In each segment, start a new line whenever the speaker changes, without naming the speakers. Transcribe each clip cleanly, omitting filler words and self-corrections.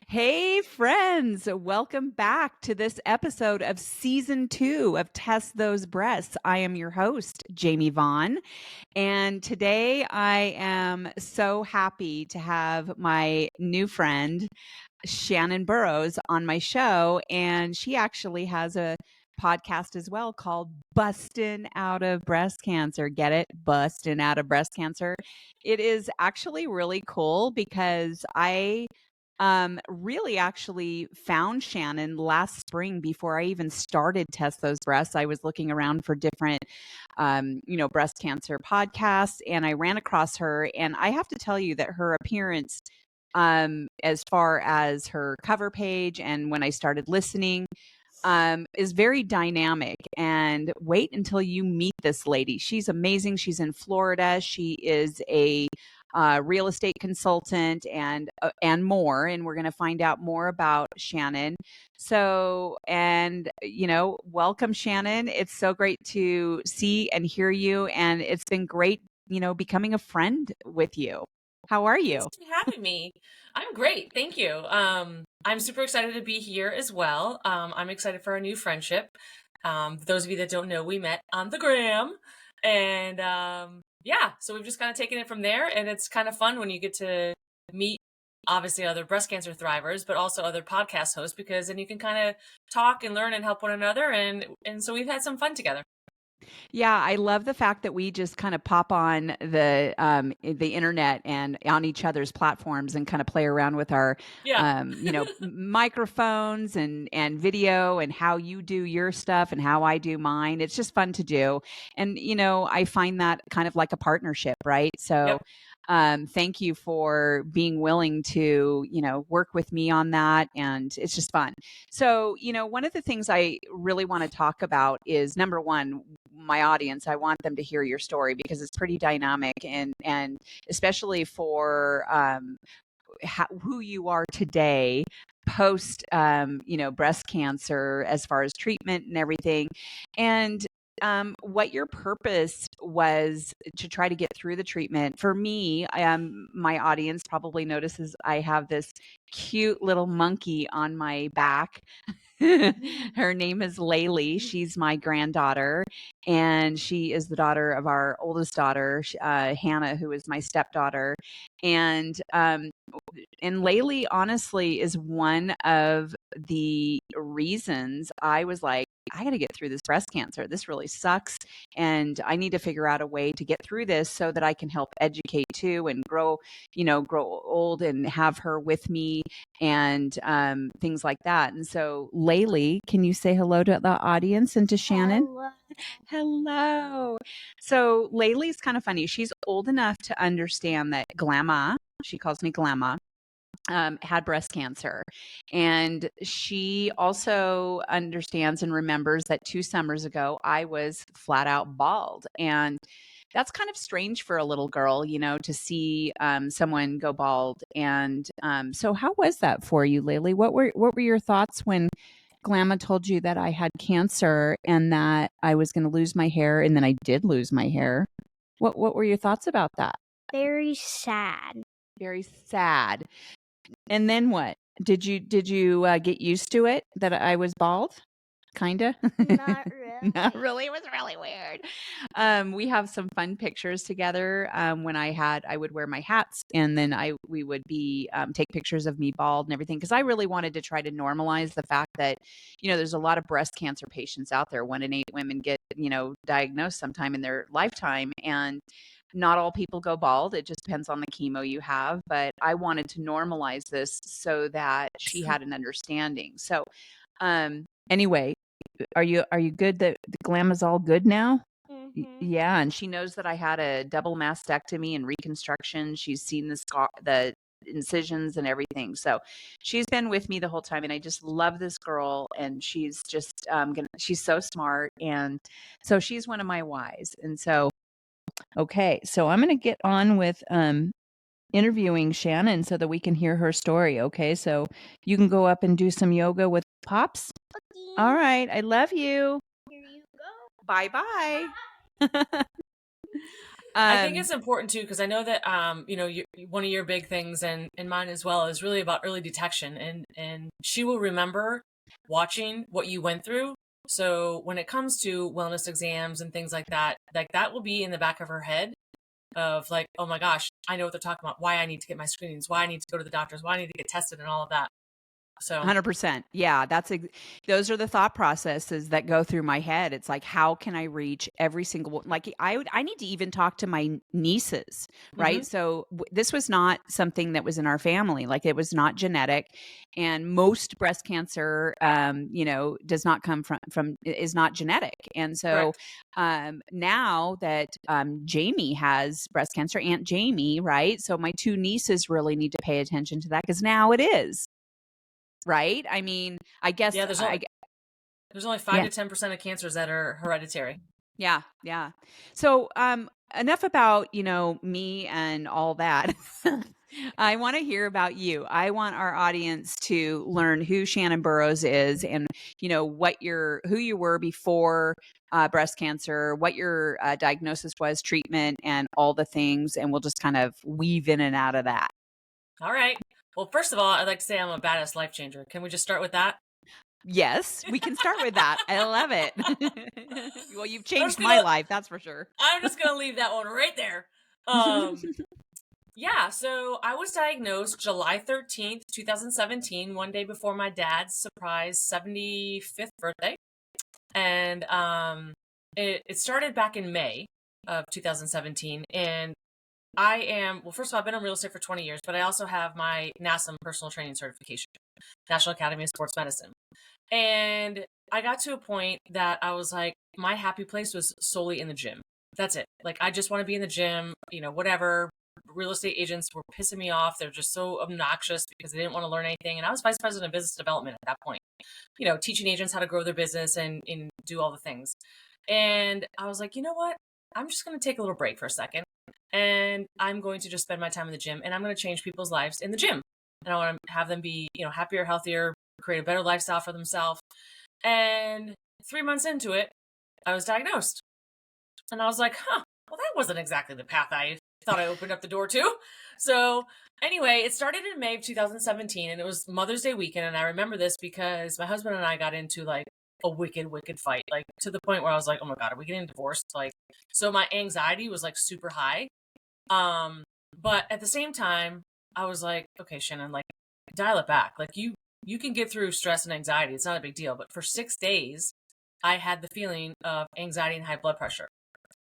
Hey, friends, welcome back to this episode of season 2 of Test Those Breasts. I am your host, Jamie Vaughn, and today I am so happy to have my new friend, Shannon Burrows, on my show. And she actually has a podcast as well called Bustin' Out of Breast Cancer. Get it? Bustin' Out of Breast Cancer. It is actually really cool because I really actually found Shannon last spring before I even started Test Those Breasts. I was looking around for different, breast cancer podcasts, and I ran across her. And I have to tell you that her appearance, as far as her cover page and when I started listening, is very dynamic. And wait until you meet this lady. She's amazing. She's in Florida. She is a real estate consultant and more. And we're going to find out more about Shannon. So, and welcome, Shannon. It's so great to see and hear you, and it's been great, becoming a friend with you. How are
Thanks
you?
for having me. I'm great. Thank you. I'm super excited to be here as well. I'm excited for our new friendship. For those of you that don't know, we met on the gram. And yeah, so we've just kind of taken it from there. And it's kind of fun when you get to meet, obviously, other breast cancer thrivers, but also other podcast hosts, because then you can kind of talk and learn and help one another. And so we've had some fun together.
Yeah, I love the fact that we just kind of pop on the internet and on each other's platforms and kind of play around with our
Yeah.
microphones and video and how you do your stuff and how I do mine. It's just fun to do. And I find that kind of like a partnership, right?
Yep.
So thank you for being willing to, work with me on that. And it's just fun. So, one of the things I really want to talk about is number one, my audience. I want them to hear your story because it's pretty dynamic and especially for who you are today post breast cancer as far as treatment and everything, and what your purpose was to try to get through the treatment. For me, my audience probably notices I have this cute little monkey on my back. Her name is Laylee. She's my granddaughter, and she is the daughter of our oldest daughter, Hannah, who is my stepdaughter. And Laylee, honestly, is one of the reasons I was like, I got to get through this breast cancer. This really sucks. And I need to figure out a way to get through this so that I can help educate too and grow old and have her with me and things like that. And so, Laylee, can you say hello to the audience and to Shannon?
Hello.
Hello. So, Laylee's kind of funny. She's old enough to understand that Glamma, she calls me Glamma, had breast cancer. And she also understands and remembers that 2 summers ago, I was flat out bald. And that's kind of strange for a little girl, to see someone go bald. And so, how was that for you, Lily? What were your thoughts when Glamma told you that I had cancer and that I was going to lose my hair, and then I did lose my hair? What were your thoughts about that?
Very sad.
Very sad. And then what? Did you get used to it that I was bald? Kinda?
Not really.
Not really. It was really weird. We have some fun pictures together. When I would wear my hats, and then we would be take pictures of me bald and everything, because I really wanted to try to normalize the fact that there's a lot of breast cancer patients out there. 1 in 8 women get diagnosed sometime in their lifetime, and not all people go bald. It just depends on the chemo you have. But I wanted to normalize this so that she had an understanding. So, anyway, are you good that the glam is all good now? Yeah, and she knows that I had a double mastectomy and reconstruction. She's seen the incisions and everything. So she's been with me the whole time, and I just love this girl. And she's just she's so smart, and so she's one of my whys. And so, okay, so I'm gonna get on with interviewing Shannon so that we can hear her story. Okay, so you can go up and do some yoga with Pops. All right, I love you.
Here you go.
Bye bye.
I think
Um,
it's important too, because I know that one of your big things and mine as well is really about early detection, and she will remember watching what you went through. So when it comes to wellness exams and things like that will be in the back of her head of like, oh my gosh, I know what they're talking about, why I need to get my screenings, why I need to go to the doctors, why I need to get tested and all of that. So
100%. Yeah, those are the thought processes that go through my head. It's like, how can I reach every single one? Like, I need to even talk to my nieces,
mhm.
right? So this was not something that was in our family. Like, it was not genetic, and most breast cancer, does not come from is not genetic. And so,
Correct.
now that Jamie has breast cancer, Aunt Jamie, right? So my two nieces really need to pay attention to that because now it is. Right? I mean, I guess
Yeah, there's only 5
yeah.
to 10% of cancers that are hereditary.
Yeah, yeah. So, enough about, me and all that. I wanna hear about you. I want our audience to learn who Shannon Burrows is and, who you were before, breast cancer, what your, diagnosis was, treatment, and all the things, and we'll just kind of weave in and out of that.
All right. Well, first of all, I'd like to say I'm a badass life changer. Can we just start with that?
Yes, we can start with that. I love it. Well, you've
I'm
changed
just
my
gonna
life, that's for sure.
I'm just gonna leave that one right there. Um, yeah, so I was diagnosed July 13th, 2017, one day before my dad's surprise 75th birthday. And it started back in May of 2017. And well, first of all, I've been in real estate for 20 years, but I also have my NASM personal training certification, National Academy of Sports Medicine. And I got to a point that I was like, my happy place was solely in the gym. That's it. Like, I just want to be in the gym, whatever. Real estate agents were pissing me off. They're just so obnoxious because they didn't want to learn anything. And I was vice president of business development at that point, teaching agents how to grow their business and do all the things. And I was like, you know what? I'm just going to take a little break for a second. And I'm going to just spend my time in the gym, and I'm going to change people's lives in the gym. And I want to have them be, happier, healthier, create a better lifestyle for themselves. And 3 months into it, I was diagnosed. And I was like, well, that wasn't exactly the path I thought I opened up the door to. So anyway, it started in May of 2017, and it was Mother's Day weekend. And I remember this because my husband and I got into like a wicked, wicked fight, like to the point where I was like, oh my God, are we getting divorced? Like, so my anxiety was like super high. But at the same time, I was like, okay, Shannon, like, dial it back. Like, you can get through stress and anxiety. It's not a big deal. But for 6 days, I had the feeling of anxiety and high blood pressure.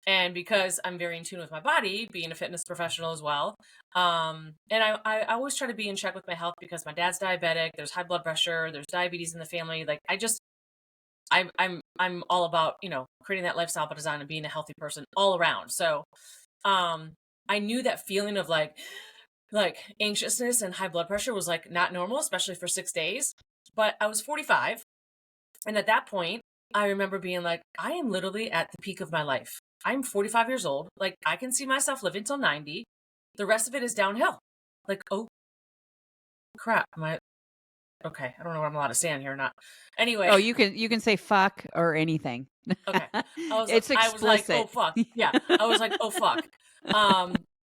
And because I'm very in tune with my body, being a fitness professional as well, and I always try to be in check with my health because my dad's diabetic. There's high blood pressure. There's diabetes in the family. Like, I'm all about creating that lifestyle design and being a healthy person all around. So I knew that feeling of like anxiousness and high blood pressure was like not normal, especially for 6 days. But I was 45. And at that point, I remember being like, I am literally at the peak of my life. I'm 45 years old. Like, I can see myself living till 90. The rest of it is downhill. Like, oh crap. Okay. I don't know what I'm allowed to say on here or not. Anyway.
Oh, you can say fuck or anything.
Okay.
It's
I was like, oh
explicit.
fuck. Yeah. I was like, oh fuck.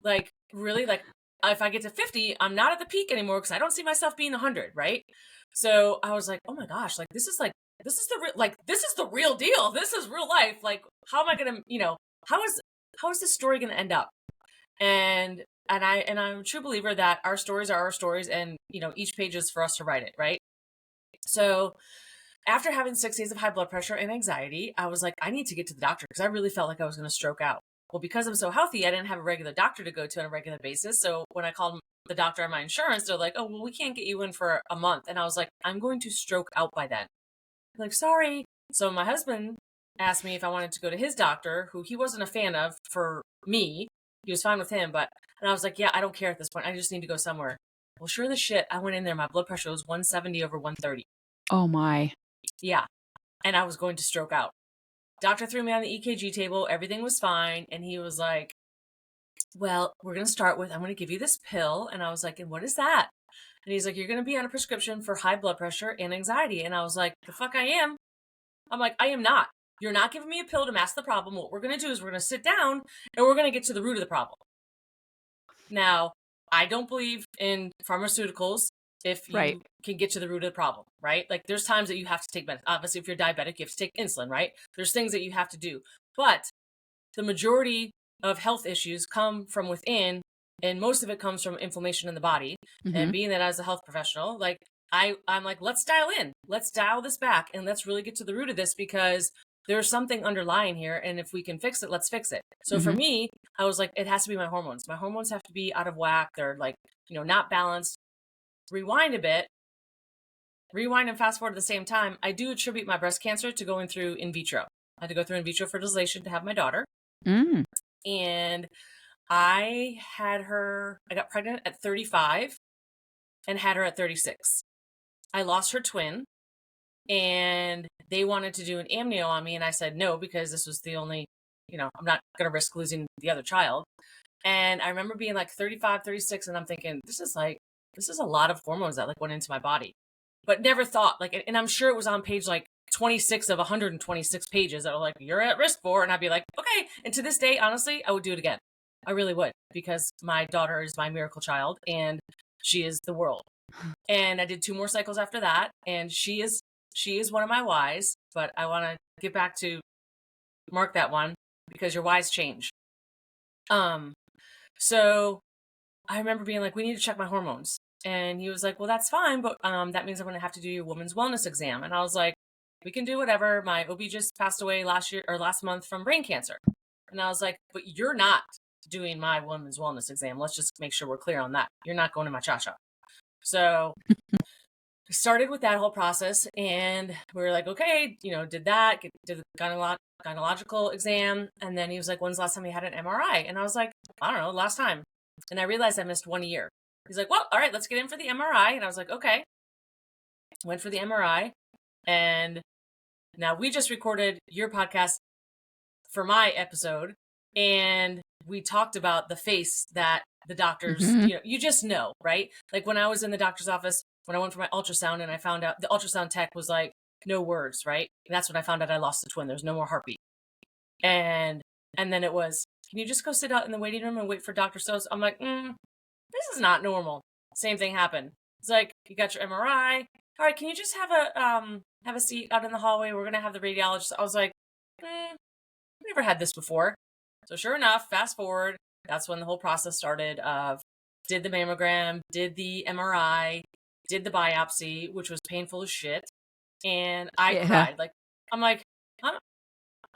Like really, like if I get to 50, I'm not at the peak anymore because I don't see myself being 100, right? So I was like, oh my gosh, like this is the real deal. This is real life. Like, how am I gonna, how is this story gonna end up? And I'm a true believer that our stories are our stories, and each page is for us to write it, right? So after having 6 days of high blood pressure and anxiety, I was like, I need to get to the doctor because I really felt like I was going to stroke out. Well, because I'm so healthy, I didn't have a regular doctor to go to on a regular basis. So when I called the doctor on my insurance, they're like, oh, well, we can't get you in for a month. And I was like, I'm going to stroke out by then. I'm like, sorry. So my husband asked me if I wanted to go to his doctor, who he wasn't a fan of for me. He was fine with him. And I was like, yeah, I don't care at this point. I just need to go somewhere. Well, sure as shit, I went in there. My blood pressure was 170 over 130.
Oh my.
Yeah. And I was going to stroke out. Doctor threw me on the EKG table. Everything was fine. And he was like, well, we're going to start with, I'm going to give you this pill. And I was like, and what is that? And he's like, you're going to be on a prescription for high blood pressure and anxiety. And I was like, the fuck I am. I'm like, I am not. you're not giving me a pill to mask the problem. What we're going to do is we're going to sit down and we're going to get to the root of the problem. Now, I don't believe in pharmaceuticals if you can get to the root of the problem, right? Like there's times that you have to take medicine. Obviously, if you're diabetic, you have to take insulin, right? There's things that you have to do. But the majority of health issues come from within, and most of it comes from inflammation in the body. And being that as a health professional, like I'm like, let's dial in, let's dial this back, and let's really get to the root of this, because there's something underlying here, and if we can fix it, let's fix it. So for me, I was like, it has to be my hormones. My hormones have to be out of whack. They're like, not balanced. Rewind a bit. Rewind and fast forward at the same time. I do attribute my breast cancer to going through in vitro. I had to go through in vitro fertilization to have my daughter. And I got pregnant at 35 and had her at 36. I lost her twin, and they wanted to do an amnio on me, and I said no, because this was the only, I'm not going to risk losing the other child. And I remember being like 35, 36, and I'm thinking, this is a lot of hormones that like went into my body, but never thought like, and I'm sure it was on page like 26 of 126 pages that were like, you're at risk for, and I'd be like, okay. And to this day, honestly, I would do it again. I really would, because my daughter is my miracle child, and she is the world. And I did 2 more cycles after that, and she is one of my whys, but I want to get back to mark that one, because your whys change. So I remember being like, we need to check my hormones. And he was like, well, that's fine, but that means I'm going to have to do your woman's wellness exam. And I was like, we can do whatever. My OB just passed away last month from brain cancer. And I was like, but you're not doing my woman's wellness exam. Let's just make sure we're clear on that. You're not going to my cha-cha. So we started with that whole process, and we were like, okay, did that, did the gynecological exam. And then he was like, when's the last time you had an MRI? And I was like, I don't know, last time. And I realized I missed 1 year. He's like, well, all right, let's get in for the MRI. And I was like, okay. Went for the MRI. And now we just recorded your podcast for my episode, and we talked about the face that the doctors, you just know, right? Like when I was in the doctor's office, when I went for my ultrasound, and I found out the ultrasound tech was like, no words, right? And that's when I found out I lost the twin. There's no more heartbeat. And then it was, can you just go sit out in the waiting room and wait for Dr. So's? I'm like, this is not normal. Same thing happened. It's like, you got your MRI. All right, can you just have a seat out in the hallway? We're going to have the radiologist. I was like, I've never had this before. So sure enough, fast forward, that's when the whole process started of did the mammogram, did the MRI, did the biopsy, which was painful as shit. And I cried. Like, I'm like, I'm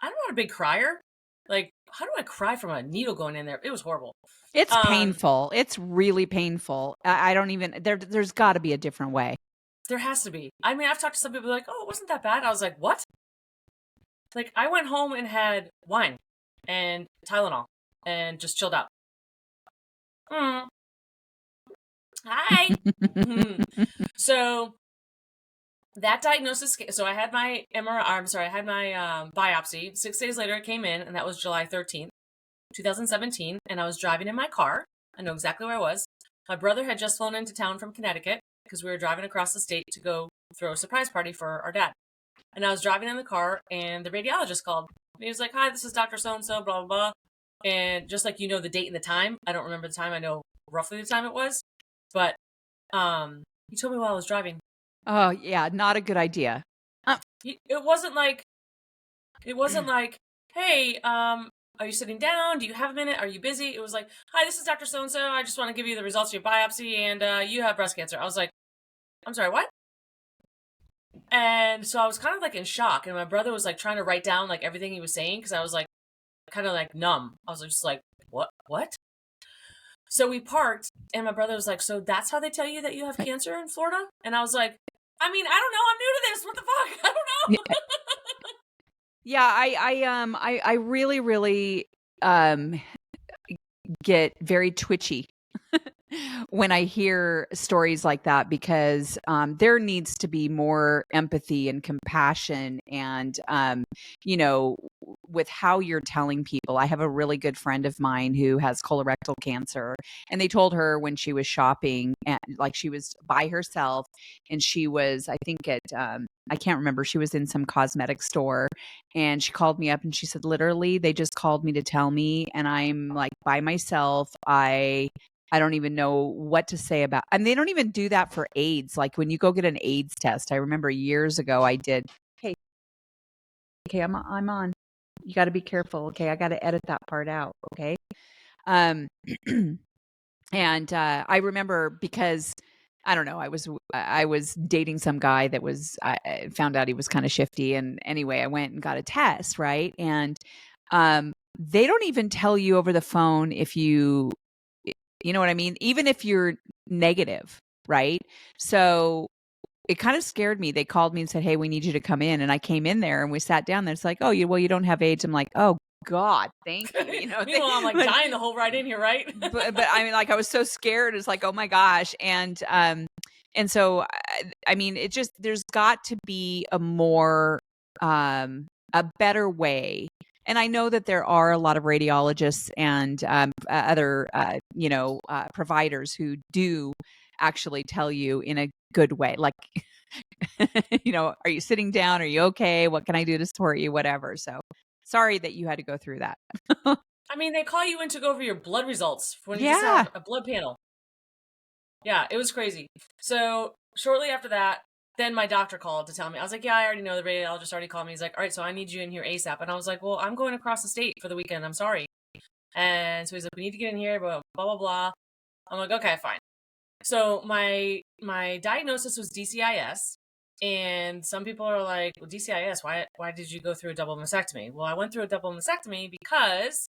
not a big crier. Like, how do I cry from a needle going in there? It was horrible.
It's painful. It's really painful. I don't even, there's got to be a different way.
There has to be. I mean, I've talked to some people like, oh, it wasn't that bad. I was like, what? Like, I went home and had wine and Tylenol and just chilled out. Hi. So that diagnosis, so I had my biopsy. 6 days later it came in, and that was July 13th, 2017. And I was driving in my car. I know exactly where I was. My brother had just flown into town from Connecticut, because we were driving across the state to go throw a surprise party for our dad. And I was driving in the car, and the radiologist called. And he was like, hi, this is Dr. So-and-so, blah, blah, blah. And just like, the date and the time. I don't remember the time. I know roughly the time it was. But he told me while I was driving.
Oh, yeah, not a good idea.
It wasn't like, hey, are you sitting down? Do you have a minute? Are you busy? It was like, hi, this is Dr. So-and-so. I just want to give you the results of your biopsy, and you have breast cancer. I was like, I'm sorry, what? And so I was kind of like in shock, and my brother was like trying to write down like everything he was saying, because I was like kind of like numb. I was just like, what? So we parked, and my brother was like, so that's how they tell you that you have cancer in Florida? And I was like, I mean, I don't know. I'm new to this. What the fuck? I don't know.
Yeah, I really, really get very twitchy when I hear stories like that, because there needs to be more empathy and compassion, and with how you're telling people. I have a really good friend of mine who has colorectal cancer, and they told her when she was shopping, and like she was by herself, and she was, I think at, I can't remember, she was in some cosmetic store, and she called me up and she said, literally, they just called me to tell me, and I'm like by myself. I don't even know what to say about, and they don't even do that for AIDS. Like when you go get an AIDS test, I remember years ago I did. Hey, okay, I'm on. You got to be careful. Okay, I got to edit that part out. Okay, um, and I remember because I don't know, I was dating some guy that was, I found out he was kind of shifty, and anyway, I went and got a test, right, and they don't even tell you over the phone if you know what I mean? Even if you're negative, right? So it kind of scared me. They called me and said, "Hey, we need you to come in." And I came in there and we sat down there. It's like, "Oh, you don't have AIDS." I'm like, "Oh God, thank you." You know,
Meanwhile, I'm like dying to hold right in here, right?
but I mean, like I was so scared. It's like, oh my gosh. And so, I mean, it just, there's got to be a more, a better way. And I know that there are a lot of radiologists and other, providers who do actually tell you in a good way, like, are you sitting down? Are you okay? What can I do to support you? Whatever. So sorry that you had to go through that.
I mean, they call you in to go over your blood results when you just
Yeah.
have a blood panel. Yeah, it was crazy. So shortly after that, then my doctor called to tell me. I was like, yeah, I already know. The radiologist already called me. He's like, all right, so I need you in here ASAP. And I was like, well, I'm going across the state for the weekend. I'm sorry. And so he's like, we need to get in here, blah, blah, blah. I'm like, okay, fine. So my diagnosis was DCIS. And some people are like, well, DCIS, why did you go through a double mastectomy? Well, I went through a double mastectomy because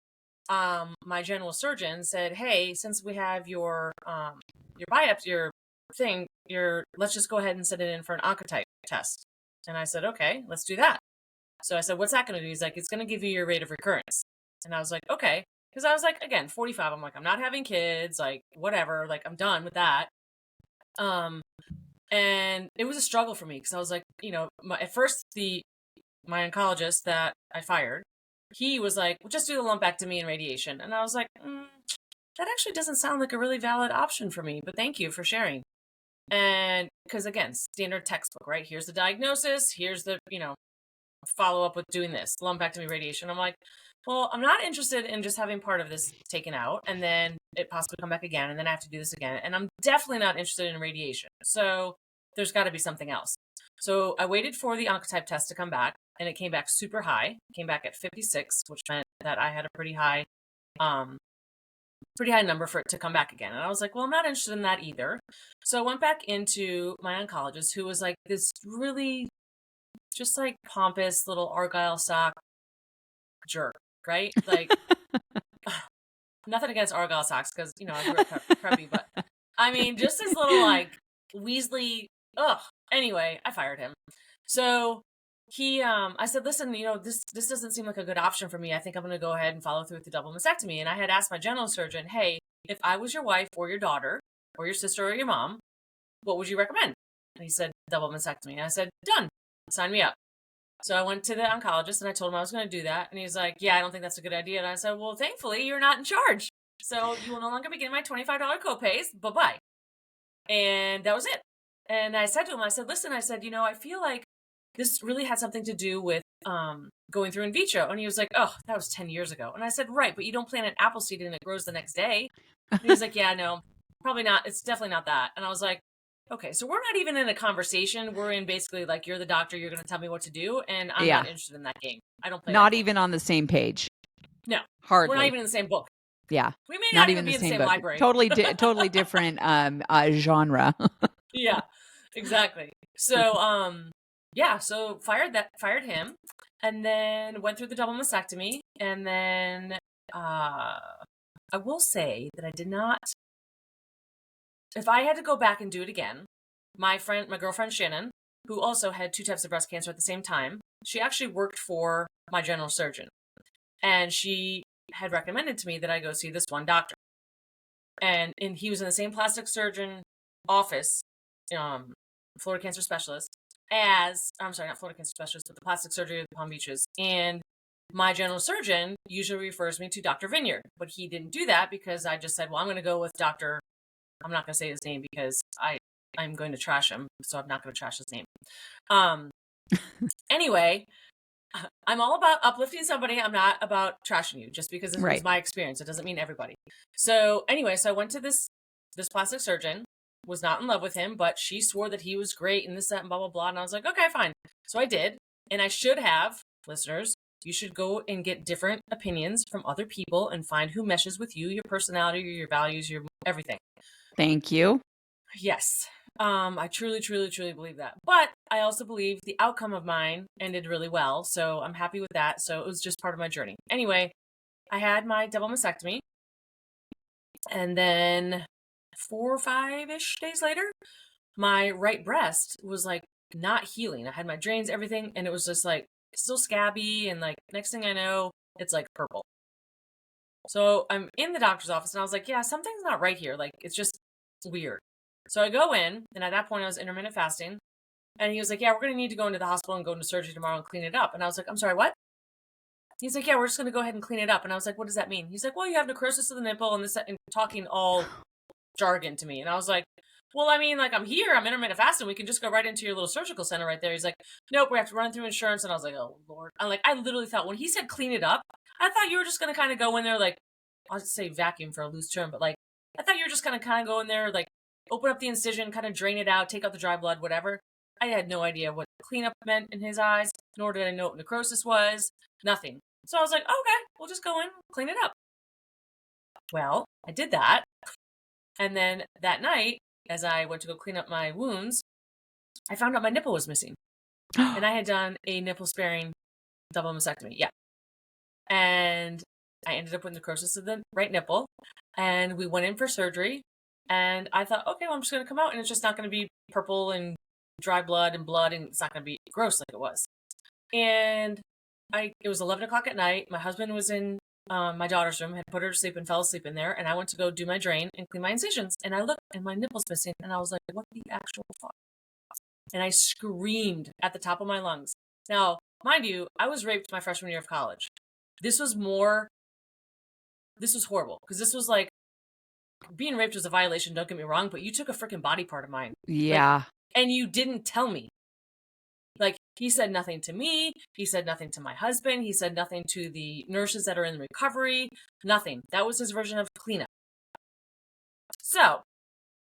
my general surgeon said, hey, since we have your biopsy, your thing, let's just go ahead and send it in for an oncotype test. And I said, okay, let's do that. So I said, what's that going to do? He's like, it's going to give you your rate of recurrence. And I was like, okay. Because I was like, again, 45. I'm like, I'm not having kids, like whatever, like I'm done with that. And it was a struggle for me because I was like, at first my oncologist that I fired, he was like, well, just do the lumpectomy and radiation. And I was like, that actually doesn't sound like a really valid option for me, but thank you for sharing. And because again, standard textbook, right? Here's the diagnosis. Here's the, follow up with doing this lumpectomy radiation. I'm like, well, I'm not interested in just having part of this taken out and then it possibly come back again. And then I have to do this again. And I'm definitely not interested in radiation. So there's got to be something else. So I waited for the oncotype test to come back and it came back super high. It came back at 56, which meant that I had a pretty high number for it to come back again. And I was like, well, I'm not interested in that either. So I went back into my oncologist who was like this really just like pompous little Argyle sock jerk, right? Like nothing against Argyle socks because, I grew up preppy, but I mean, just this little like Weasley, anyway, I fired him. So I said, listen, this doesn't seem like a good option for me. I think I'm going to go ahead and follow through with the double mastectomy. And I had asked my general surgeon, hey, if I was your wife or your daughter or your sister or your mom, what would you recommend? And he said, double mastectomy. And I said, done, sign me up. So I went to the oncologist and I told him I was going to do that. And he's like, yeah, I don't think that's a good idea. And I said, well, thankfully you're not in charge. So you will no longer be getting my $25 copays. Bye-bye. And that was it. And I said to him, I said, listen, I said, I feel like this really had something to do with going through in vitro. And he was like, oh, that was 10 years ago. And I said, right, but you don't plant an apple seed and it grows the next day. And he was like, yeah, no, probably not. It's definitely not that. And I was like, okay, so we're not even in a conversation. We're in basically like, you're the doctor, you're going to tell me what to do. And I'm not interested in that game. I don't play
Not
that
even
game.
on the same page.
No.
Hardly.
We're not even in the same book.
Yeah.
We may not even be in the same
book.
library.
Totally different genre.
Yeah, exactly. So, so fired him and then went through the double mastectomy. And then, I will say that I did not, if I had to go back and do it again, my girlfriend Shannon, who also had 2 types of breast cancer at the same time, she actually worked for my general surgeon. And she had recommended to me that I go see this one doctor. And he was in the same plastic surgeon office, Florida cancer specialist, not Florida cancer specialist, but the plastic surgery of the Palm Beaches. And my general surgeon usually refers me to Dr. Vineyard, but he didn't do that because I just said, well, I'm going to go with Dr. I'm not going to say his name because I'm going to trash him, so I'm not going to trash his name. Anyway, I'm all about uplifting somebody. I'm not about trashing you just because it was my experience. It doesn't mean everybody. So anyway, so I went to this plastic surgeon, was not in love with him, but she swore that he was great and this, that, and blah, blah, blah. And I was like, okay, fine. So I did. And I should have, listeners, you should go and get different opinions from other people and find who meshes with you, your personality, your values, your everything.
Thank you.
Yes. I truly, truly, truly believe that. But I also believe the outcome of mine ended really well. So I'm happy with that. So it was just part of my journey. Anyway, I had my double mastectomy. And then 4 or 5-ish days later, my right breast was like not healing. I had my drains, everything. And it was just like still scabby. And like next thing I know, it's like purple. So I'm in the doctor's office and I was like, yeah, something's not right here. Like it's just weird. So I go in, and at that point I was intermittent fasting, and he was like, yeah, we're going to need to go into the hospital and go into surgery tomorrow and clean it up. And I was like, I'm sorry, what? He's like, yeah, we're just going to go ahead and clean it up. And I was like, what does that mean? He's like, well, you have necrosis of the nipple and this, and talking all jargon to me. And I was like, well, I mean, like I'm here, I'm intermittent fasting. We can just go right into your little surgical center right there. He's like, nope, we have to run through insurance. And I was like, oh Lord. I literally thought when he said clean it up, I thought you were just going to kind of go in there, like, I'll say vacuum for a loose term, but like, I thought you were just going to kind of go in there, like, open up the incision, kind of drain it out, take out the dry blood, whatever. I had no idea what cleanup meant in his eyes, nor did I know what necrosis was, nothing. So I was like, okay, we'll just go in, clean it up. Well, I did that. And then that night, as I went to go clean up my wounds, I found out my nipple was missing. And I had done a nipple-sparing double mastectomy. Yeah. And I ended up with necrosis of the right nipple. And we went in for surgery. And I thought, okay, well, I'm just going to come out and it's just not going to be purple and dry blood, and it's not going to be gross like it was. And it was 11 o'clock at night. My husband was in my daughter's room, had put her to sleep and fell asleep in there. And I went to go do my drain and clean my incisions. And I looked and my nipple's missing. And I was like, what the actual fuck? And I screamed at the top of my lungs. Now, mind you, I was raped my freshman year of college. This was horrible because this was like, being raped was a violation, don't get me wrong, but you took a freaking body part of mine.
Yeah.
Like, and you didn't tell me. Like, he said nothing to me. He said nothing to my husband. He said nothing to the nurses that are in recovery. Nothing. That was his version of cleanup. So,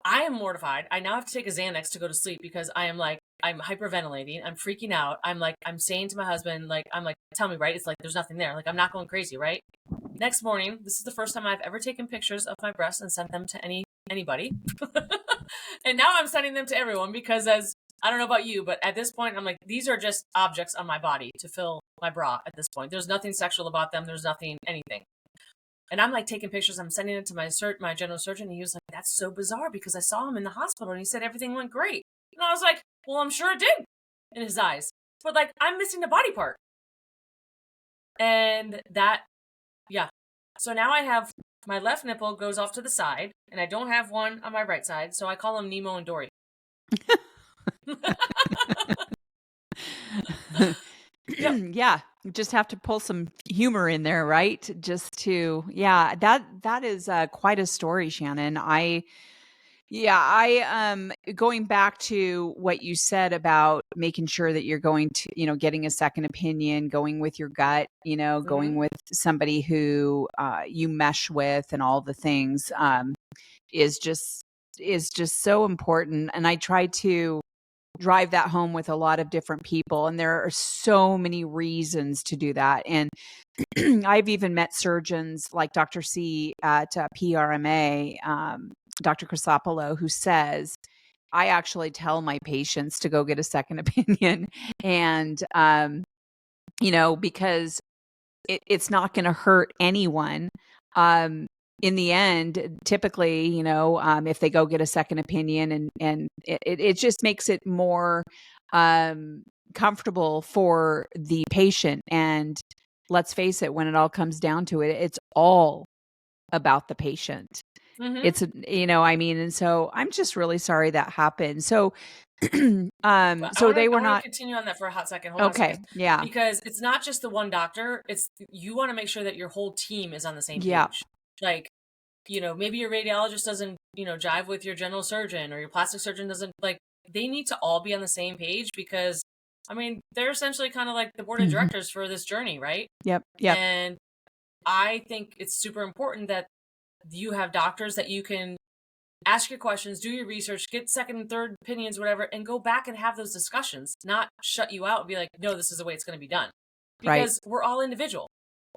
I am mortified. I now have to take a Xanax to go to sleep because I'm hyperventilating. I'm freaking out. I'm saying to my husband, tell me, right? It's like, there's nothing there. Like, I'm not going crazy, right? Next morning, this is the first time I've ever taken pictures of my breasts and sent them to anybody. And now I'm sending them to everyone because I don't know about you, but at this point, I'm like, these are just objects on my body to fill my bra at this point. There's nothing sexual about them. There's nothing, anything. And I'm like taking pictures. I'm sending it to my general surgeon. And he was like, that's so bizarre because I saw him in the hospital and he said everything went great. And I was like, well, I'm sure it did in his eyes. But like, I'm missing the body part. And that, yeah. So now I have my left nipple goes off to the side and I don't have one on my right side. So I call them Nemo and Dory.
Yep. Yeah. You just have to pull some humor in there, right? Just to, yeah, that is quite a story, Shannon. Going back to what you said about making sure that you're going to, getting a second opinion, going with your gut, going with somebody who you mesh with and all the things is just so important. And I try to drive that home with a lot of different people. And there are so many reasons to do that. And I've even met surgeons like Dr. C at PRMA, Dr. Chrysopoulos, who says, I actually tell my patients to go get a second opinion. And, because it's not going to hurt anyone. In the end, typically, if they go get a second opinion and it just makes it more comfortable for the patient. And let's face it, when it all comes down to it, it's all about the patient. Mm-hmm. It's, and so I'm just really sorry that happened. So So they were
I want
not
to continue on that for a hot second. Hold on a
okay.
second.
Yeah.
Because it's not just the one doctor. You want to make sure that your whole team is on the same
Yeah.
page. Like, maybe your radiologist doesn't, jive with your general surgeon, or your plastic surgeon doesn't, like, they need to all be on the same page, because, I mean, they're essentially kind of like the board of directors for this journey, right?
Yep. Yep.
And I think it's super important that you have doctors that you can ask your questions, do your research, get second and third opinions, whatever, and go back and have those discussions, not shut you out and be like, no, this is the way it's going to be done.
Right.
Because we're all individual,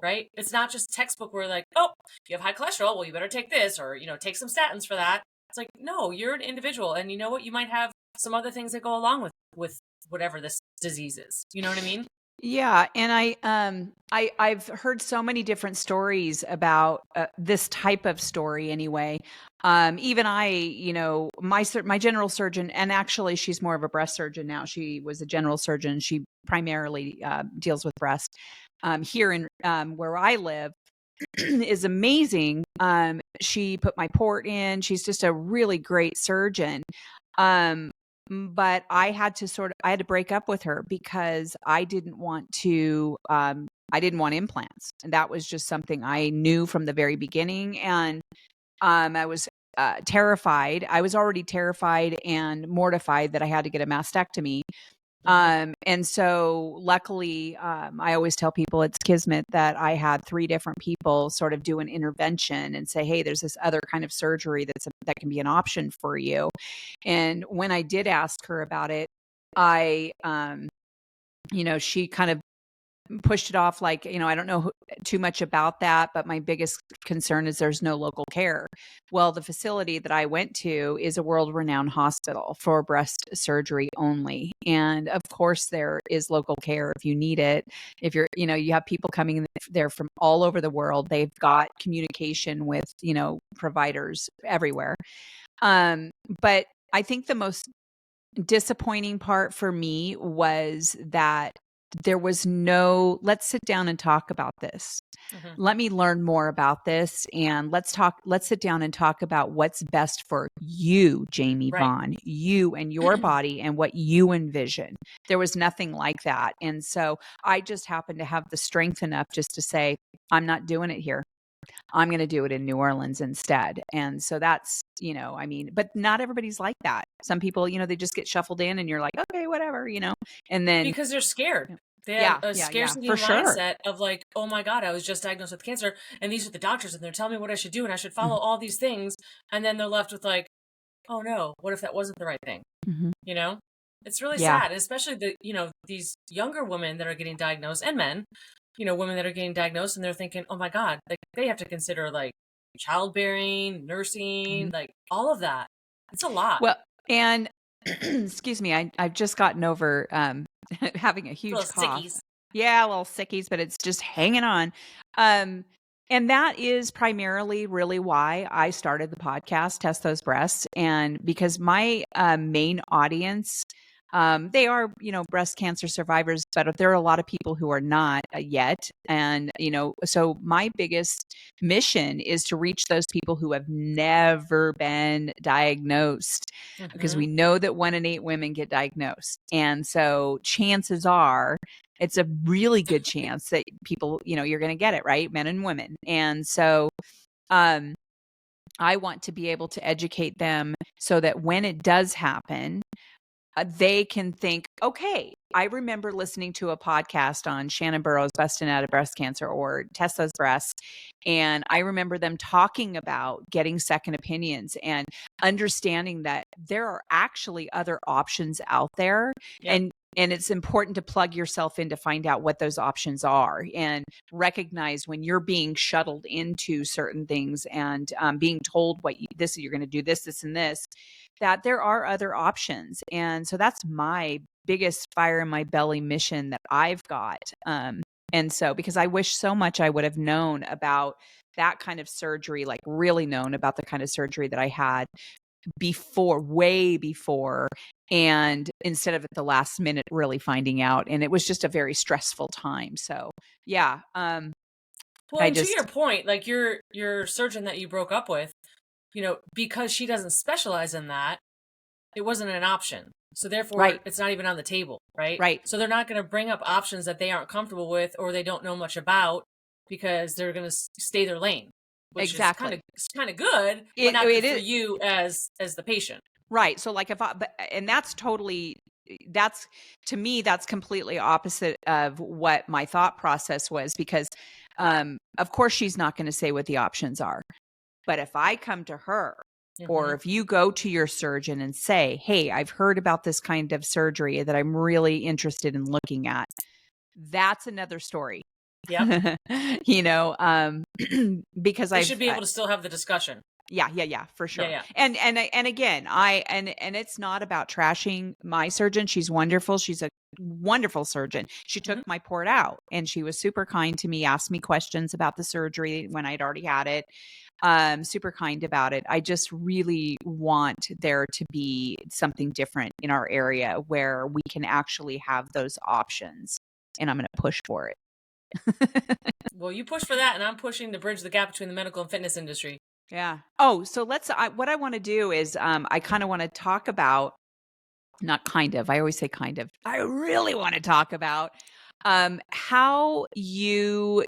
right? It's not just textbook where like, oh, you have high cholesterol, well, you better take this, or, take some statins for that. It's like, no, you're an individual. And you know what? You might have some other things that go along with whatever this disease is. You know what I mean?
Yeah, and I've heard so many different stories about this type of story anyway. Even my general surgeon, and actually she's more of a breast surgeon now. She was a general surgeon. She primarily deals with breast. Here in where I live is amazing. She put my port in. She's just a really great surgeon. But I had to break up with her because I didn't want implants. And that was just something I knew from the very beginning. And I was terrified. I was already terrified and mortified that I had to get a mastectomy. And so luckily, I always tell people it's kismet that I had 3 different people sort of do an intervention and say, hey, there's this other kind of surgery that can be an option for you. And when I did ask her about it, I, she kind of pushed it off like, I don't know too much about that, but my biggest concern is there's no local care. Well, the facility that I went to is a world-renowned hospital for breast surgery only. And of course there is local care if you need it. If you're, you have people coming in there from all over the world. They've got communication with, providers everywhere. But I think the most disappointing part for me was that there was no, let's sit down and talk about this. Let me learn more about this, and let's sit down and talk about what's best for you, Jamie Vaughn, you and your body and what you envision. There was nothing like that. And so I just happened to have the strength enough just to say, I'm not doing it here. I'm going to do it in New Orleans instead. And so that's, but not everybody's like that. Some people, they just get shuffled in and you're like, okay, whatever, and then.
Because they're scared. They have a scarcity mindset of like, oh my God, I was just diagnosed with cancer and these are the doctors and they're telling me what I should do and I should follow all these things. And then they're left with like, oh no, what if that wasn't the right thing? It's really sad. And especially these younger women that are getting diagnosed, and men, women that are getting diagnosed and they're thinking, oh my God, like they have to consider like childbearing, nursing, like all of that. It's a lot.
Well, and excuse me, I've just gotten over having a huge cough.
Sickies.
Yeah, a little sickies, but it's just hanging on. And that is primarily really why I started the podcast, Test Those Breasts. And because my main audience, they are, breast cancer survivors, but there are a lot of people who are not yet. And, so my biggest mission is to reach those people who have never been diagnosed, because we know that 1 in 8 women get diagnosed. And so chances are it's a really good chance that people, you're going to get it, right? Men and women. And so, I want to be able to educate them so that when it does happen, they can think, okay, I remember listening to a podcast on Shannon Burrows busting out of breast cancer, or Test Those Breasts. And I remember them talking about getting second opinions and understanding that there are actually other options out there. Yep. And it's important to plug yourself in to find out what those options are and recognize when you're being shuttled into certain things and being told you're going to do this, and this, that there are other options. And so that's my biggest fire in my belly mission that I've got. And so, because I wish so much I would have known about that kind of surgery, like really known about the kind of surgery that I had way before, and instead of at the last minute really finding out. And it was just a very stressful time. So yeah.
Well, to your point, like your surgeon that you broke up with, because she doesn't specialize in that, it wasn't an option. So therefore,
Right.
it's not even on the table, right?
Right.
So they're not going to bring up options that they aren't comfortable with or they don't know much about because they're going to stay their lane, which
Exactly.
is kind of good, but
It
not good for
is.
you as the patient.
Right. So like and that's to me, that's completely opposite of what my thought process was, because of course she's not going to say what the options are. But if I come to her, or if you go to your surgeon and say, hey, I've heard about this kind of surgery that I'm really interested in looking at, that's another story.
Yep.
Because
they should be able to still have the discussion.
Yeah, for sure.
Yeah.
And again, and it's not about trashing my surgeon. She's wonderful. She's a wonderful surgeon. She took my port out and she was super kind to me, asked me questions about the surgery when I'd already had it. Super kind about it. I just really want there to be something different in our area where we can actually have those options. And I'm going to push for it.
Well, you push for that, and I'm pushing to bridge the gap between the medical and fitness industry.
Yeah. Oh, so what I want to do is, I kind of want to talk about, not kind of, I always say kind of, I really want to talk about, how you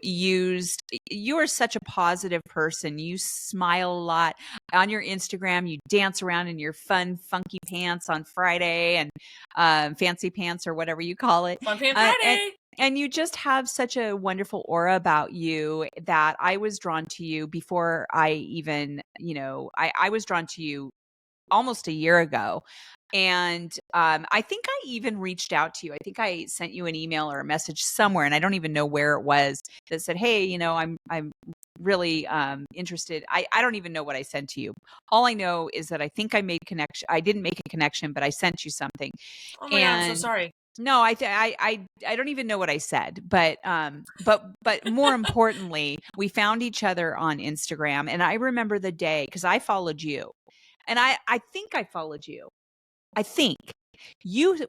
are such a positive person. You smile a lot on your Instagram. You dance around in your fun, funky pants on Friday and, fancy pants or whatever you call it.
Fun Pant Friday.
And you just have such a wonderful aura about you that I was drawn to you before I even, I was drawn to you almost a year ago. And I think I even reached out to you. I think I sent you an email or a message somewhere, and I don't even know where it was, that said, hey, I'm really interested. I don't even know what I sent to you. All I know is that I think I made connection. I didn't make a connection, but I sent you something.
Oh my God, I'm so sorry.
No, I don't even know what I said, but more importantly, we found each other on Instagram, and I remember the day, because I followed you, and I think I followed you. I think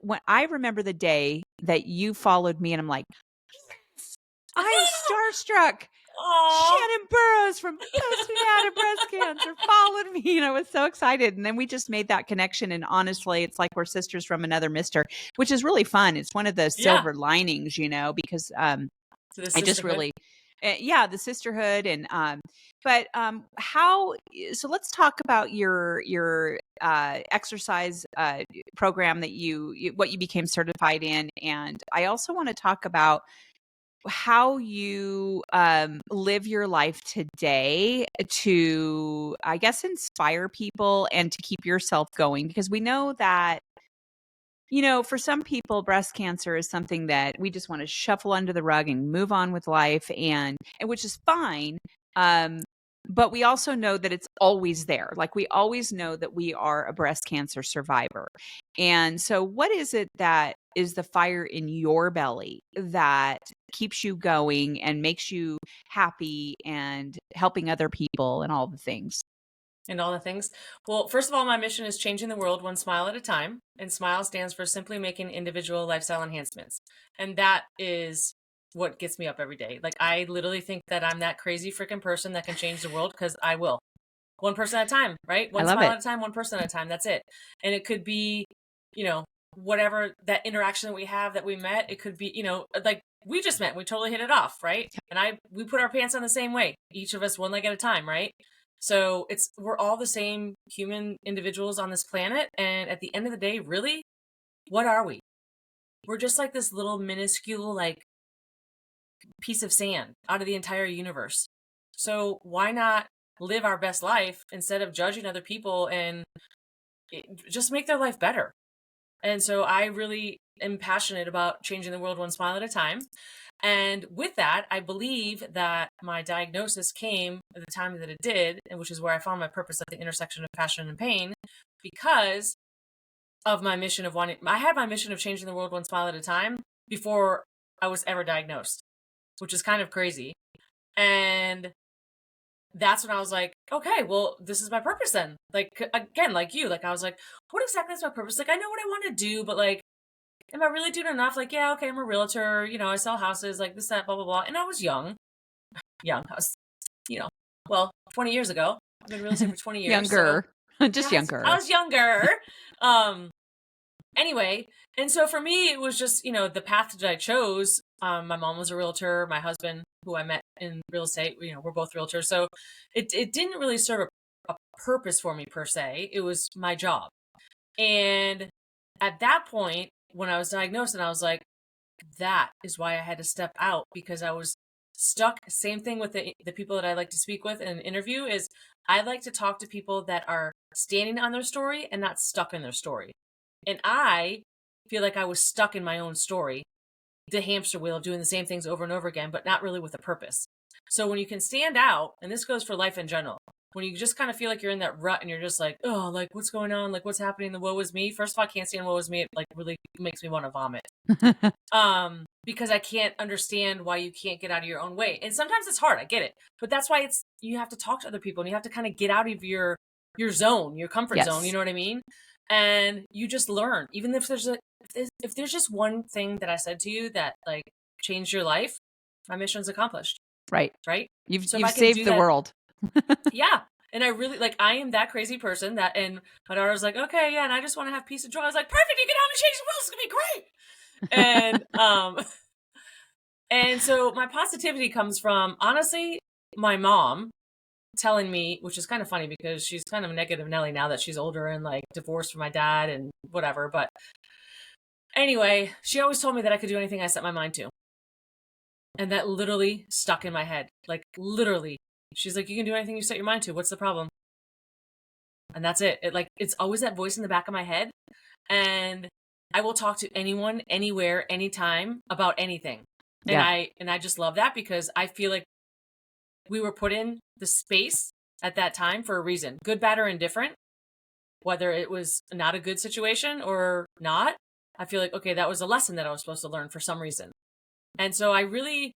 when I remember the day that you followed me, and I'm like, yes, I'm starstruck.
Aww.
Shannon Burrows from Posting Out of Breast Cancer followed me, and I was so excited. And then we just made that connection. And honestly, it's like we're sisters from another mister, which is really fun. It's one of the silver linings, because I just really, the sisterhood. And so let's talk about your exercise program that what you became certified in. And I also want to talk about how you live your life today to, I guess, inspire people and to keep yourself going, because we know that, for some people, breast cancer is something that we just want to shuffle under the rug and move on with life, and which is fine. But we also know that it's always there. Like, we always know that we are a breast cancer survivor. And so what is it that is the fire in your belly that keeps you going and makes you happy and helping other people and all the things?
Well, first of all, my mission is changing the world one smile at a time. And SMILE stands for simply making individual lifestyle enhancements. And that is what gets me up every day. Like, I literally think that I'm that crazy freaking person that can change the world, because I will. One person at a time, right? One smile at a time, one person at a time. That's it. And it could be, whatever that interaction that we have, that we met. It could be, like we just met. We totally hit it off, right? And we put our pants on the same way. Each of us one leg at a time, right? So we're all the same human individuals on this planet. And at the end of the day, really, what are we? We're just like this little minuscule, piece of sand out of the entire universe. So why not live our best life instead of judging other people and just make their life better? And so I really am passionate about changing the world one smile at a time. And with that, I believe that my diagnosis came at the time that it did, and which is where I found my purpose at the intersection of passion and pain, because of my mission of I had my mission of changing the world one smile at a time before I was ever diagnosed, which is kind of crazy. And that's when I was like, okay, well, this is my purpose then. Like, again, like you, I was like, what exactly is my purpose? I know what I want to do, but am I really doing enough? Yeah, okay, I'm a realtor, I sell houses, this, that, blah, blah, blah. And I was young. I was, 20 years ago. I've been real estate for 20 years.
Younger.
So,
Just younger.
I was younger. Anyway, and so for me, it was just, the path that I chose. My mom was a realtor. My husband, who I met in real estate, we're both realtors. So it didn't really serve a purpose for me per se. It was my job. And at that point, when I was diagnosed, and I was like, that is why I had to step out, because I was stuck. Same thing with the people that I like to speak with in an interview is I like to talk to people that are standing on their story and not stuck in their story. And I feel like I was stuck in my own story, the hamster wheel of doing the same things over and over again, but not really with a purpose. So when you can stand out, and this goes for life in general, when you just kind of feel like you're in that rut and you're just like, oh, like what's going on? Like what's happening? The woe is me. First of all, I can't stand woe is me. It like really makes me want to vomit. Because I can't understand why you can't get out of your own way. And sometimes it's hard. I get it. But that's why you have to talk to other people and you have to kind of get out of your zone, your comfort zone. You know what I mean? And you just learn. Even if there's just one thing that I said to you that like changed your life, my mission's accomplished.
Right. You've saved the world.
Yeah. And I really I am that crazy person and my daughter was like, okay, yeah. And I just want to have peace and joy. I was like, perfect. You can help me change the world. It's going to be great. And so my positivity comes from, honestly, my mom telling me, which is kind of funny because she's kind of a negative Nelly now that she's older and like divorced from my dad and whatever. But anyway, she always told me that I could do anything I set my mind to. And that literally stuck in my head. Like literally. She's like, you can do anything you set your mind to. What's the problem? And that's it. It's always that voice in the back of my head. And I will talk to anyone, anywhere, anytime about anything. And I just love that because I feel like we were put in the space at that time for a reason, good, bad, or indifferent, whether it was not a good situation or not. I feel like, okay, that was a lesson that I was supposed to learn for some reason. And so I really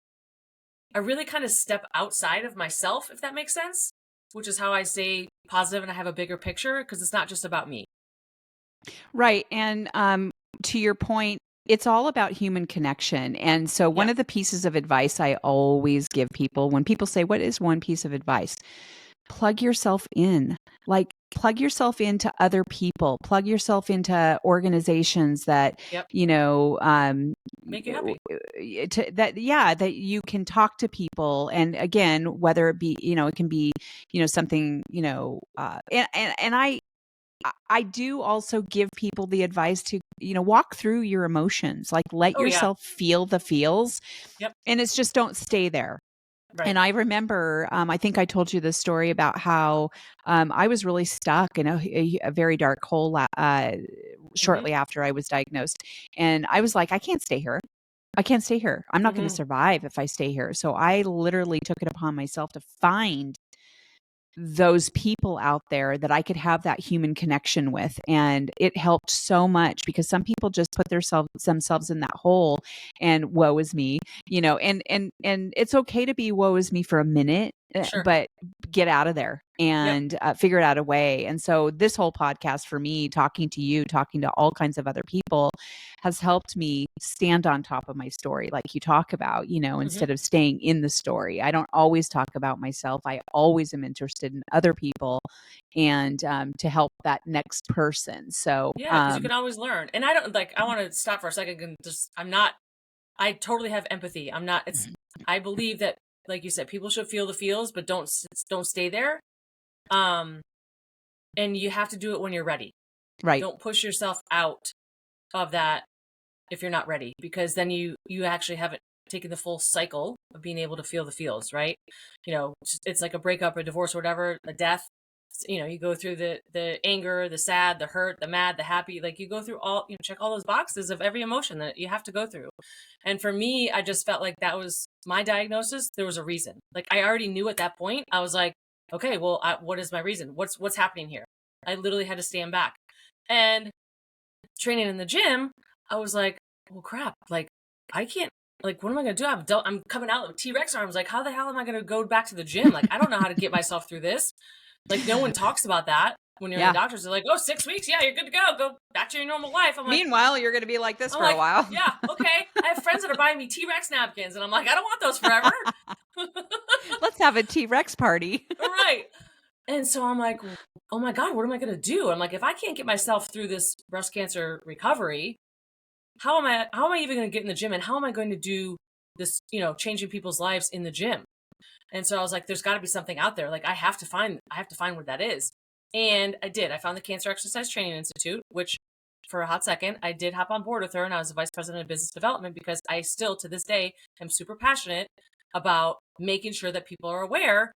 kind of step outside of myself, if that makes sense, which is how I stay positive and I have a bigger picture because it's not just about me.
Right. And to your point, it's all about human connection. And so one of the pieces of advice I always give people when people say, what is one piece of advice? Plug yourself in. Like plug yourself into other people, plug yourself into organizations that, make you happy. That you can talk to people. And again, whether it be, it can be, something, and I do also give people the advice to, walk through your emotions, like let yourself feel the feels.
Yep.
And it's just don't stay there. Right. And I remember, I think I told you the story about how I was really stuck in a very dark hole shortly after I was diagnosed. And I was like, I can't stay here. I'm not going to survive if I stay here. So I literally took it upon myself to find those people out there that I could have that human connection with. And it helped so much because some people just put themselves in that hole and woe is me, and it's okay to be woe is me for a minute, but get out of there and figure it out a way. And so this whole podcast for me, talking to you, talking to all kinds of other people has helped me stand on top of my story. Like you talk about, instead of staying in the story, I don't always talk about myself. I always am interested in other people and to help that next person. So
because you can always learn. And I want to stop for a second. I totally have empathy. I believe that, like you said, people should feel the feels, but don't stay there. And you have to do it when you're ready.
Right.
Don't push yourself out of that if you're not ready, because then you actually haven't taken the full cycle of being able to feel the feels, right? It's like a breakup, a divorce, or whatever, a death. You go through the anger, the sad, the hurt, the mad, the happy, like you go through all, check all those boxes of every emotion that you have to go through. And for me, I just felt like that was my diagnosis. There was a reason. Like I already knew at that point, I was like, okay, well, what is my reason? What's happening here? I literally had to stand back. And training in the gym, I was like, well, crap, like I can't, like, what am I going to do? I'm coming out with T-Rex arms. Like, how the hell am I going to go back to the gym? Like, I don't know how to get myself through this. Like, no one talks about that when you're in the doctors. They're like, oh, 6 weeks. Yeah, you're good to go. Go back to your normal life. I'm like,
meanwhile, you're going to be like this for a while.
Yeah, okay. I have friends that are buying me T-Rex napkins. And I'm like, I don't want those forever.
Let's have a T-Rex party.
Right. And so I'm like, oh my God, what am I going to do? I'm like, if I can't get myself through this breast cancer recovery, how am I even going to get in the gym? And how am I going to do this, changing people's lives in the gym? And so I was like, there's got to be something out there. Like I have to find what that is. And I did. I found the Cancer Exercise Training Institute, which for a hot second, I did hop on board with her, and I was the vice president of business development because I still, to this day, am super passionate about making sure that people are aware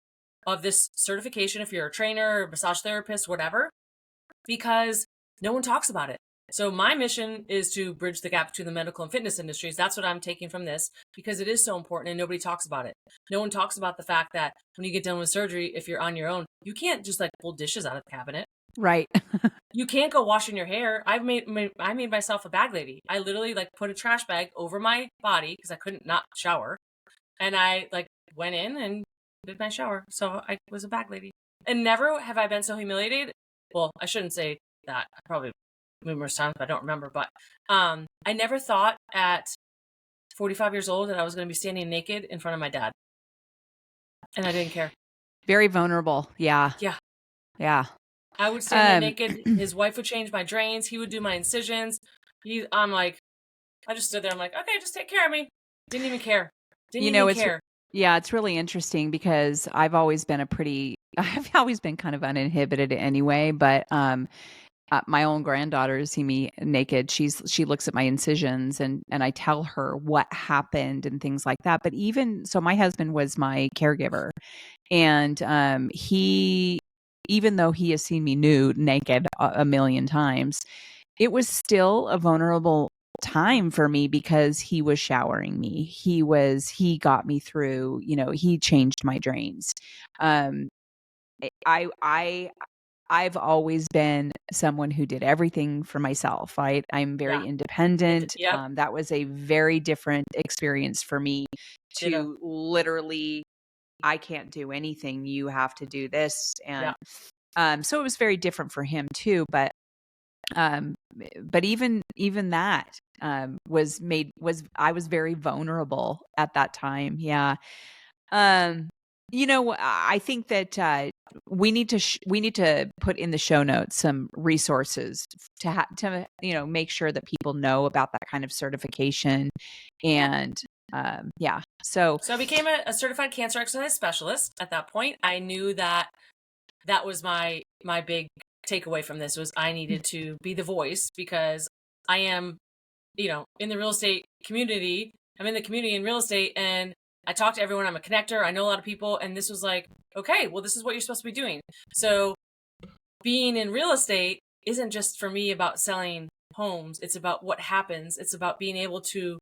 of this certification if you're a trainer, massage therapist, whatever, because no one talks about it. So my mission is to bridge the gap between the medical and fitness industries. That's what I'm taking from this because it is so important and nobody talks about it. No one talks about the fact that when you get done with surgery, if you're on your own, you can't just like pull dishes out of the cabinet.
Right.
You can't go washing your hair. I made myself a bag lady. I literally like put a trash bag over my body because I couldn't not shower. And I like went in and did my shower. So I was a bag lady. And never have I been so humiliated. Well, I shouldn't say that. I probably numerous times, but I don't remember. But I never thought at 45 years old that I was going to be standing naked in front of my dad. And I didn't care.
Very vulnerable. Yeah.
Yeah.
Yeah.
I would stand there naked. His wife would change my drains. He would do my incisions. I'm like, I just stood there. I'm like, okay, just take care of me. Didn't even care. Didn't even care.
Yeah, it's really interesting because I've always been I've always been kind of uninhibited anyway, but my own granddaughter see me naked. She looks at my incisions and I tell her what happened and things like that. But even so, my husband was my caregiver, and even though he has seen me naked a million times, it was still a vulnerable time for me because he was showering me. He got me through, he changed my drains. I've always been someone who did everything for myself, right? I'm very independent.
Yep.
That was a very different experience for me
Ditto.
to literally, I can't do anything. You have to do this. And so it was very different for him too. But even that I was very vulnerable at that time. Yeah. I think that we need to put in the show notes some resources to make sure that people know about that kind of certification. And so
I became a certified cancer exercise specialist at that point. I knew that was my big takeaway from this was I needed to be the voice because I am, in the real estate community. I'm in the community in real estate and I talk to everyone. I'm a connector. I know a lot of people. And this was like, okay, well, this is what you're supposed to be doing. So being in real estate isn't just for me about selling homes. It's about what happens. It's about being able to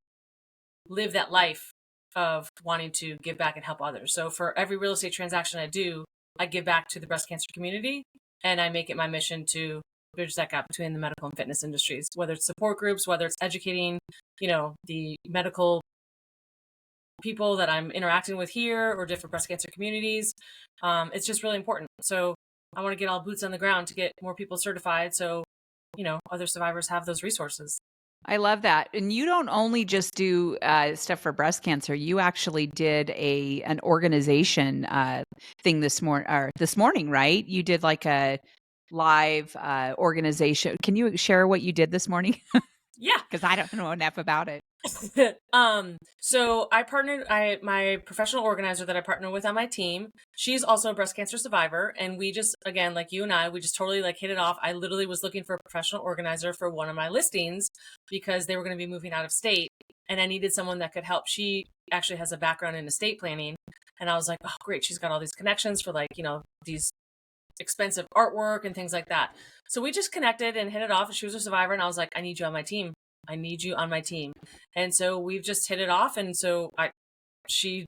live that life of wanting to give back and help others. So for every real estate transaction I do, I give back to the breast cancer community and I make it my mission to bridge that gap between the medical and fitness industries, whether it's support groups, whether it's educating, the medical people that I'm interacting with here or different breast cancer communities. It's just really important. So I want to get all boots on the ground to get more people certified. So, other survivors have those resources.
I love that. And you don't only just do stuff for breast cancer. You actually did an organization thing this morning, right? You did like a live organization. Can you share what you did this morning?
Yeah.
Because I don't know enough about it.
So I partnered, my professional organizer that I partner with on my team, she's also a breast cancer survivor. And we just, again, like you and I, we just totally like hit it off. I literally was looking for a professional organizer for one of my listings because they were going to be moving out of state and I needed someone that could help. She actually has a background in estate planning. And I was like, oh, great. She's got all these connections for like, these expensive artwork and things like that. So we just connected and hit it off. She was a survivor. And I was like, I need you on my team. I need you on my team. And so we've just hit it off. And so she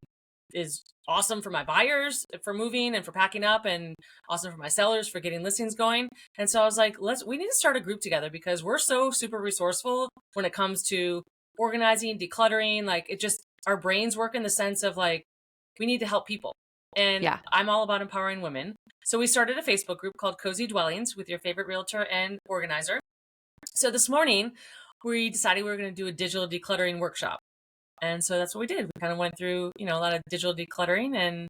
is awesome for my buyers for moving and for packing up and awesome for my sellers for getting listings going. And so I was like, we need to start a group together because we're so super resourceful when it comes to organizing, decluttering, like it just, our brains work in the sense of like, we need to help people. And I'm all about empowering women. So we started a Facebook group called Cozy Dwellings with your favorite realtor and organizer. So this morning, we decided we were going to do a digital decluttering workshop. And so that's what we did. We kind of went through, a lot of digital decluttering and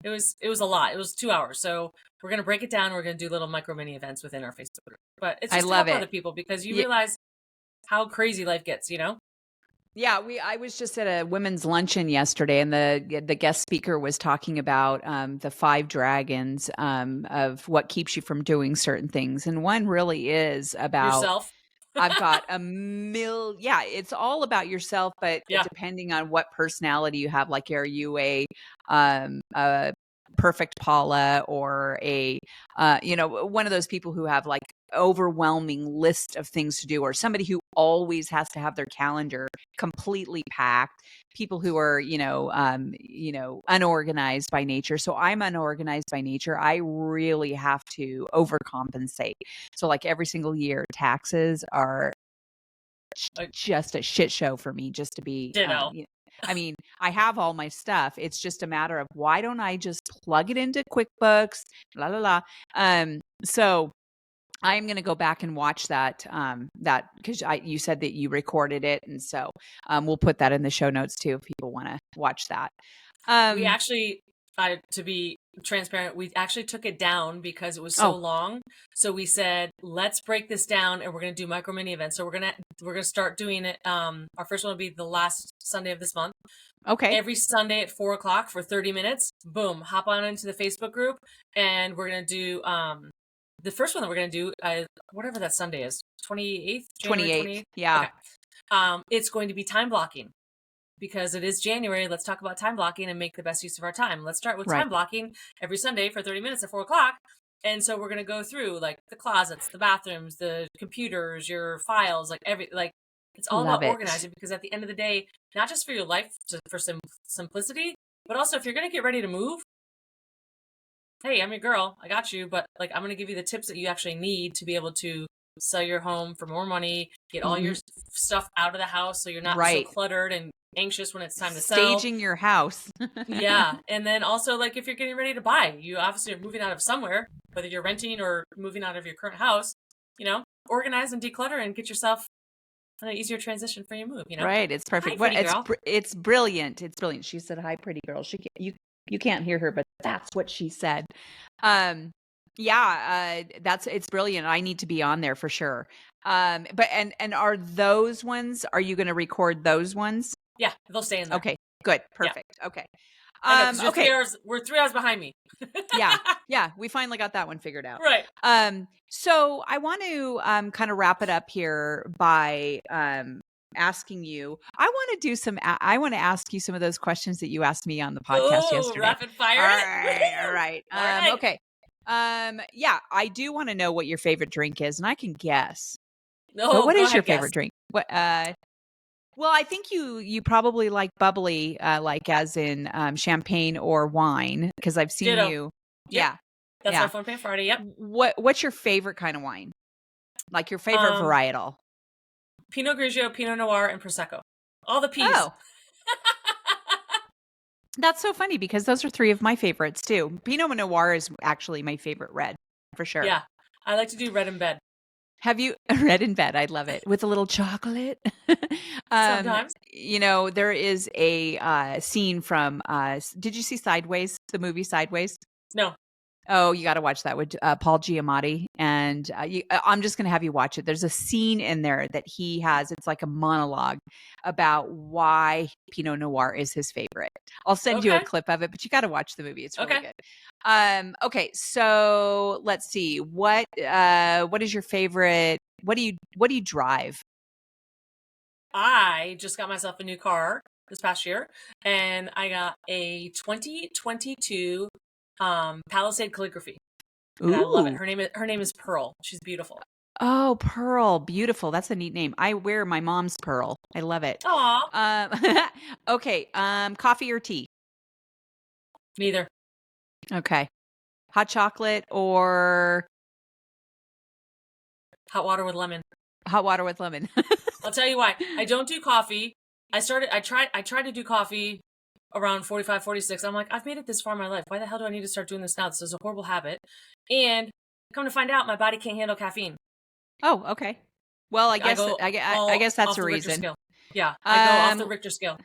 It was a lot. It was 2 hours. So we're going to break it down. We're going to do little micro mini events within our Facebook group. But it's
I
just to
love
help
it.
other people because you
Yeah.
realize how crazy life gets,
Yeah, I was just at a women's luncheon yesterday, and the guest speaker was talking about the 5 dragons of what keeps you from doing certain things, and one really is about
Yourself.
I've got yeah, it's all about yourself, but
Yeah.
depending on what personality you have, like are you a perfect Paula or a one of those people who have like overwhelming list of things to do, or somebody who always has to have their calendar completely packed, people who are unorganized by nature. So I'm unorganized by nature. I really have to overcompensate. So like every single year, taxes are just a shit show for me, just to be
Ditto.
I mean, I have all my stuff. It's just a matter of why don't I just plug it into QuickBooks, la la la. So I'm going to go back and watch that because you said that you recorded it, and so we'll put that in the show notes too if people want to watch that.
We actually, to be transparent, we actually took it down because it was so long. So we said, let's break this down, and we're going to do micro mini events. So we're gonna start doing it. Our first one will be the last Sunday of this month.
Okay.
Every Sunday at 4:00 for 30 minutes. Boom, hop on into the Facebook group, and we're gonna do the first one that we're going to do, whatever that Sunday is, 28th?
28th, yeah.
Okay. It's going to be time blocking because it is January. Let's talk about time blocking and make the best use of our time. Let's start with time blocking every Sunday for 30 minutes at 4:00. And so we're going to go through like the closets, the bathrooms, the computers, your files, it's all about organizing because at the end of the day, not just for your life, for simplicity, but also if you're going to get ready to move, hey, I'm your girl. I got you. But I'm going to give you the tips that you actually need to be able to sell your home for more money, get all your stuff out of the house so you're not so cluttered and anxious when it's time to sell.
Staging your house.
Yeah. And then also if you're getting ready to buy, you obviously are moving out of somewhere, whether you're renting or moving out of your current house, organize and declutter and get yourself an easier transition for your move,
Right. It's perfect.
Hi, pretty girl.
It's brilliant. It's brilliant. She said, hi, pretty girl. You can't hear her, but that's what she said. It's brilliant. I need to be on there for sure. But are those ones, are you going to record those ones?
Yeah, they'll stay in there.
Okay, good. Perfect. Yeah. Okay.
Okay. We're 3 hours behind me.
Yeah. We finally got that one figured out.
Right.
So I want to kind of wrap it up here by asking you. I want to ask you some of those questions that you asked me on the podcast yesterday.
Rapid fire.
All right. Okay. I do want to know what your favorite drink is, and I can guess.
No,
what is your favorite drink? What? Well, I think you probably like bubbly, as in champagne or wine, because I've seen you.
Yep. That's my fun pan Friday. Yep.
What's your favorite kind of wine? Like your favorite varietal?
Pinot Grigio, Pinot Noir, and Prosecco. All the P's.
Oh. That's so funny because those are 3 of my favorites too. Pinot Noir is actually my favorite red, for sure.
Yeah. I like to do red in bed.
Have you red in bed? I love it with a little chocolate.
Sometimes.
There is a scene from. Did you see Sideways? The movie Sideways?
No.
Oh, you got to watch that with Paul Giamatti. And I'm just going to have you watch it. There's a scene in there that he has. It's like a monologue about why Pinot Noir is his favorite. I'll send you a clip of it, but you got to watch the movie. It's really good. Okay. So let's see. What is your favorite? What do you drive?
I just got myself a new car this past year, and I got a 2022 Palisade Calligraphy. And I love it. Her name is Pearl. She's beautiful.
Oh, Pearl. Beautiful. That's a neat name. I wear my mom's Pearl. I love it.
Aw.
Okay. Coffee or tea?
Neither.
Okay. Hot chocolate or
hot water with lemon?
Hot water with lemon.
I'll tell you why. I don't do coffee. I tried to do coffee around 45, 46. I'm like, I've made it this far in my life. Why the hell do I need to start doing this now? This is a horrible habit. And come to find out, my body can't handle caffeine.
Oh, okay. Well, I guess that's a reason.
Yeah, I go off the Richter scale.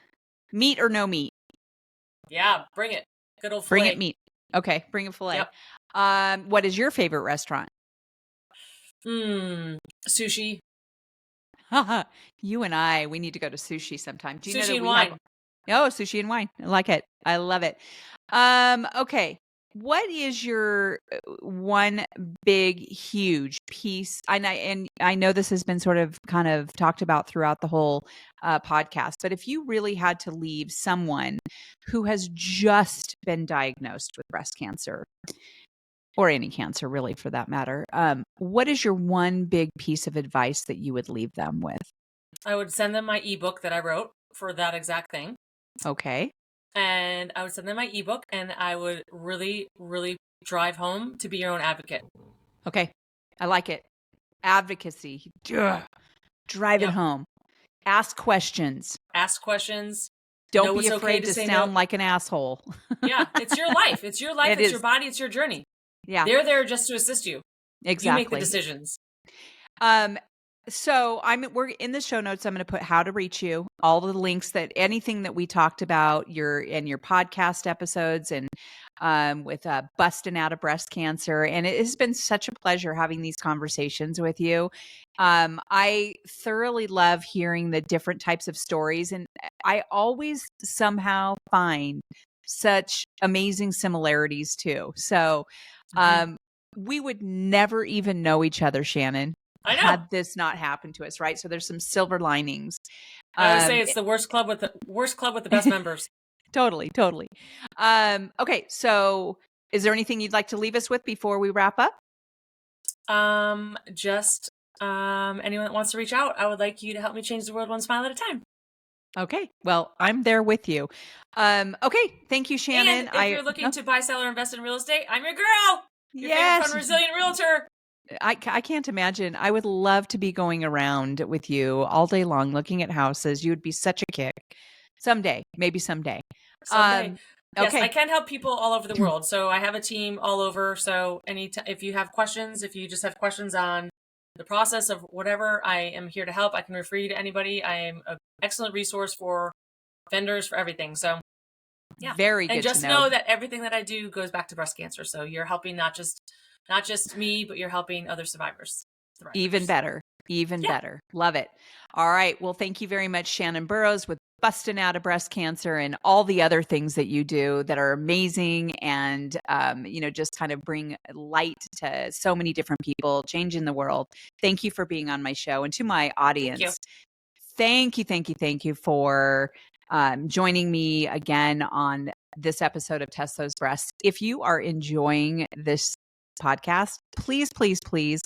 Meat or no meat?
Yeah, bring it. Good old
filet. Bring it meat. Okay, bring a filet.
Yep.
What is your favorite restaurant?
Sushi.
You and I, we need to go to sushi sometime. Do you know
Sushi
that
and
we
wine.
have sushi and wine. I like it. I love it. Okay. What is your one big, huge piece? And I know this has been sort of kind of talked about throughout the whole podcast, but if you really had to leave someone who has just been diagnosed with breast cancer, or any cancer really for that matter, what is your one big piece of advice that you would leave them with?
I would send them my ebook that I wrote for that exact thing.
Okay.
And I would send them my ebook, and I would really, really drive home to be your own advocate.
Okay. I like it. Advocacy. Drive it home. Ask questions.
Ask questions.
Don't be afraid to sound like an asshole.
Yeah, it's your life. It's your life. It's your body. It's your journey.
Yeah.
They're there just to assist you.
Exactly.
You make the decisions.
So we're in the show notes. I'm going to put how to reach you, all the links that anything that we talked about your podcast episodes and with busting out of breast cancer. And it has been such a pleasure having these conversations with you. I thoroughly love hearing the different types of stories, and I always somehow find such amazing similarities too. So, we would never even know each other, Shannon, had this not happened to us, right? So there's some silver linings.
I always say it's the worst club with the best members.
Totally. Okay, so is there anything you'd like to leave us with before we wrap up?
Just anyone that wants to reach out, I would like you to help me change the world one smile at a time.
Okay. Well, I'm there with you. Okay. Thank you, Shannon.
And if you're looking to buy, sell, or invest in real estate, I'm your girl. Your favorite fun, resilient realtor.
I can't imagine. I would love to be going around with you all day long looking at houses. You would be such a kick. Someday. Maybe someday.
Yes,
okay.
I can help people all over the world. So I have a team all over. So if you have questions, if you just have questions on the process of whatever, I am here to help. I can refer you to anybody. I am an excellent resource for vendors, for everything. So yeah.
Very good.
And just know that everything that I do goes back to breast cancer. So you're helping not just me, but you're helping other survivors.
Even better. Better. Love it. All right. Well, thank you very much, Shannon Burrows, with busting out of breast cancer and all the other things that you do that are amazing and, just kind of bring light to so many different people, changing the world. Thank you for being on my show. And to my audience, thank you for joining me again on this episode of Test Those Breasts. If you are enjoying this podcast, please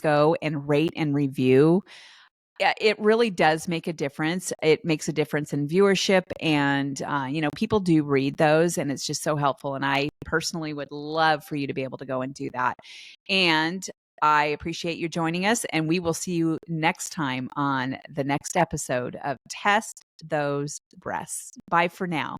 go and rate and review. It really does make a difference. It makes a difference in viewership, and people do read those, and it's just so helpful. And I personally would love for you to be able to go and do that. And I appreciate you joining us, and we will see you next time on the next episode of Test Those Breasts. Bye for now.